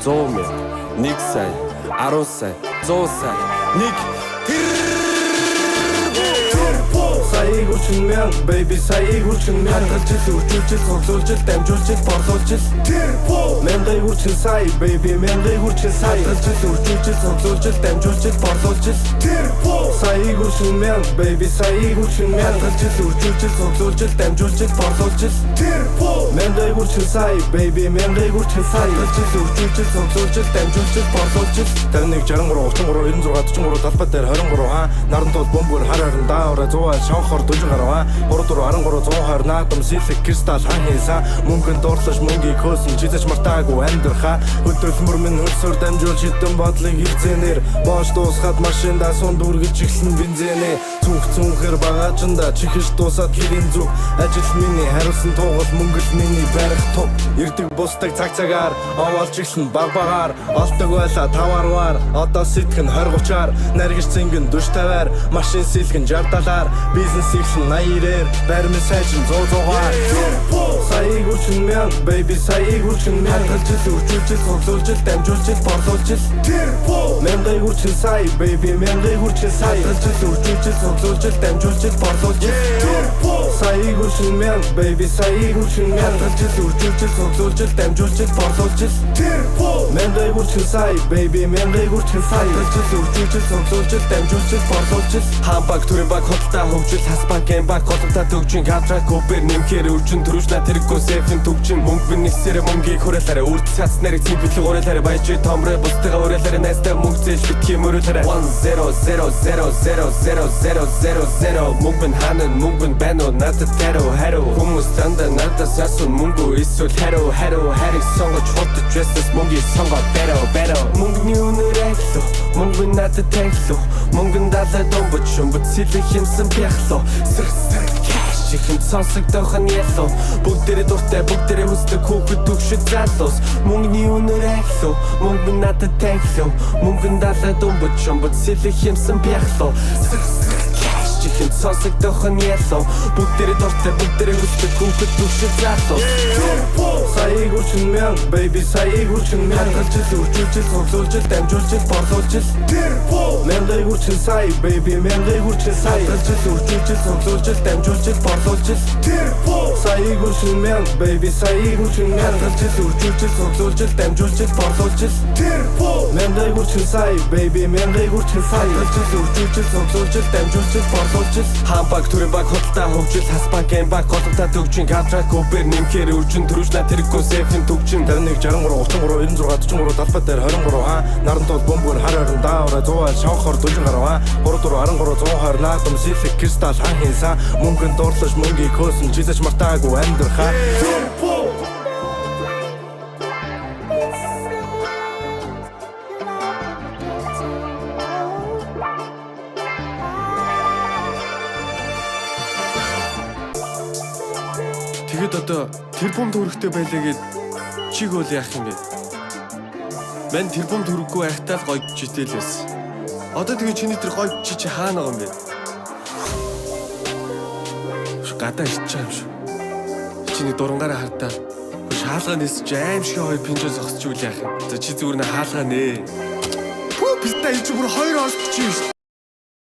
100,000, 1 сая, 10 сая, 100 сая, 1 Саяыг үрчин мянга, baby саяыг үрчин мянга жил үржүүлжил, цуглуулжил, дамжуулжил, борлуулжил Мянгыг үрчин сая, baby мянгыг үрчин сая жил үржүүлжил, цуглуулжил, дамжуулжил, борлуулжил Саяыг үрчин мянга, baby саяыг үрчин мянга жил үржүүлжил, цуглуулжил, дамжуулжил, борлуулжил Мянгыг үрчин сая, baby мянгыг үрчин сая жил үржүүлжил, цуглуулжил, дамжуулжил, борлуулжил 51 33 96 43 73 талбай дээр 23 хаа наран тул бөмбөр хар харин даавра 100 шонхор 40 гараа 34 13 120 наадам сэлэг кристал хан хийсэн мөнгөнд дуурлаж мөнгийг хөөсөн жижиг мартаагүй амьдрахаа хөдөлмөр минь хөлсөөр дамжуул шидэн бодлыг хилцэнээр боош дуусгаад машиндаа сунд үргэж ихсэн бензинээ цүнхэр багаажинда чихэж дуусаад гэрийн зүг ажил миний хариусан туугал мөнгөл миний барих туг ирдэг бусдаг цагаар овоолж ихсэн багаар олдог байла 5-аар одоо сэтгэн 20-30-аар наргиж цингэн 40-50-аар машин сэлгэн 60-70-аар бизнес ихсэн 80-ээр баримт сайжин 100-100-аар Саяыг үрчин мянга, baby саяыг үрчин мянга жил үржүүлжил, цуглуулжил, дамжуулжил, борлуулжил Мянгыг үрчин сая, baby мянгыг үрчин сая жил үржүүлжил, цуглуулжил, дамжуулжил, борлуулжил Саяыг үрчин мянга, baby саяыг үрчин мянга жил үржүүлжил, цуглуулжил, дамжуулжил, борлуулжил Мянгыг үрчин сая, baby мянгыг үрчин сая жил үржүүлжил, цуглуулжил, дамжуулжил, борлуулжил Хамбаг төрийн баг хоттой хөвжил хас банкын баг голомтой төгжин кадрак купер нэмхээр үржин төрөжна тэрэггүй сефин төгжин мөнгө нэгсээр мөнгийг хүрээлээрэ үрд цац нарыг цимбэл урайлаарэ баяж томроо бустайгаа урайлаарэ найстай мөнгө зээл битгий мөрөөлээрэ 1000000000 мөнгө мөнгө байна уу надад хариу хүмүүс дандаа надаас асуун мөнгө эсвэл хариу хариг сонгож хутж байсан мөнгөийг сонгоод бариу мөнгөний үнээр айлуу мөнгө надад танилуу мөнгөн далай домбоч шумбат сэлэх юмсан бяхлуу сэр кэш ихэнд сонсогдох нь ялуу бүгдээрээ дуртай бүгдээрээ хүсдэг хүүхэд төгшөж залуус мөнгөний үнээр айлуу мөнгө надад танилуу мөнгөн далай домбоч шумбат сэлэх юмсан бяхлуу чихэнд сонсогдох нь ялуу бүгдээрээ дуртай бүгдээрээ хүсдэг хүүхэд төгшөж залуус Саяыг үрчин мянга, baby саяыг үрчин мянга жил үржүүлжил, цуглуулжил, дамжуулжил, борлуулжил Мянгыг үрчин сая, baby мянгыг үрчин сая жил үржүүлжил, цуглуулжил, дамжуулжил, борлуулжил Саяыг үрчин мянга, baby саяыг үрчин мянга жил үржүүлжил, цуглуулжил, дамжуулжил, борлуулжил Мянгыг үрчин сая, baby мянгыг үрчин сая жил үржүүлжил, цуглуулжил, дамжуулжил, борлуулжил Хамбаг төрийн баг хоттой хөвжил хас банкын баг голомтой төгжин кадрак купер нэмхээр үржин төрөжна тэрэггүй сефин төгжин 51 63 33 76 44 талбай дээр 23 хаа наран тул бөмбөр хар харин даавра 100 шонхор 40 гараа 34 13 120 наадам сэлэг кристал хан хийсэн мөнгөнд дуурлаж мөнгийг хөөсөн жижиг мартаагүй амьдрахаа Тэгэд одоо тэрбум төрөхтэй байлаа гэд чиг бол яах юм бэ? Мань тэрбум төрөхгүй байхдаа л гоё житэл байсан. Одоо тэгээ чиний тэр гоё чи хаана байгаа юм бэ? Гадаа ичж байгаа юм шүү. Чиний дурангаараа хартаа. Шаалгаа нисэж аимшиг хоёр пинжоо зогсч үл яах юм. За чи зүгээр нэ хаалгаа нэ. Пүү писта ич бүр хоёр олч чи.